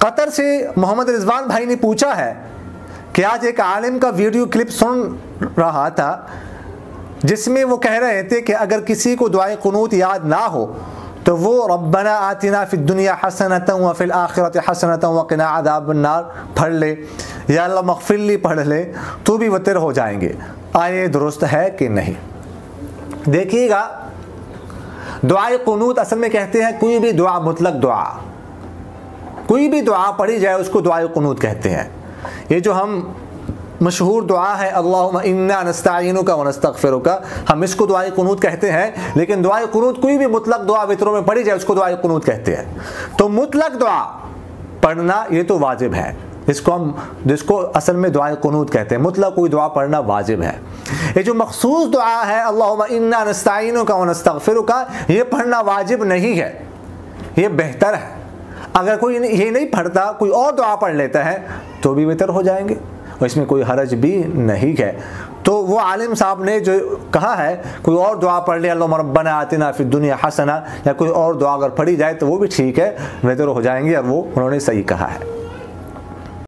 Qatar से मोहम्मद रिजवान भाई ने पूछा है कि आज एक आलिम का वीडियो क्लिप सुन रहा था जिसमें वो कह रहे थे कि अगर किसी को दुआए कुनूत याद ना हो तो वो रब्बना आतिना फिद दुनिया हसनतन व फिल आखिरति हसनतन व क़िना अज़ाबन नार पढ़ ले, या अल्लाह मग़फ़िरली पढ़ ले, तो भी वतर हो जाएंगे। आए दुरुस्त है कि नहीं? देखिएगा, दुआए कुनूत असल में कहते हैं कोई भी दुआ, मुतलक दुआ, कोई भी दुआ पढ़ी जाए उसको दुआए कुनूत कहते हैं। ये जो हम मशहूर दुआ है अल्लाहुम्मा इन्ना नस्तईनुका व नस्तगफिरुका, हम इसको दुआए कुनूत कहते हैं। लेकिन दुआए कुनूत कोई भी मुतलक दुआ वितरों में पढ़ी जाए उसको दुआए कुनूत कहते हैं। तो मुतलक दुआ पढ़ना ये तो वाजिब है, जिसको असल में दुआए कुनूत कहते हैं। मुतलक कोई दुआ पढ़ना वाजिब है। ये जो मखसूस दुआ है अल्लाहुम्मा इन्ना नस्तईनुका व नस्तगफिरुका, ये पढ़ना वाजिब नहीं है, ये बेहतर है। अगर कोई ये नहीं पढ़ता, कोई और दुआ पढ़ लेता है तो भी वितर हो जाएंगे और इसमें कोई हरज भी नहीं है। तो वो आलिम साहब ने जो कहा है कोई और दुआ पढ़ ले, अल्लाहुम्मा रब्बना आतिना फिद दुनिया हसना, या कोई और दुआ अगर पढ़ी जाए तो वो भी ठीक है, वितर हो जाएंगे, और वो उन्होंने सही कहा है।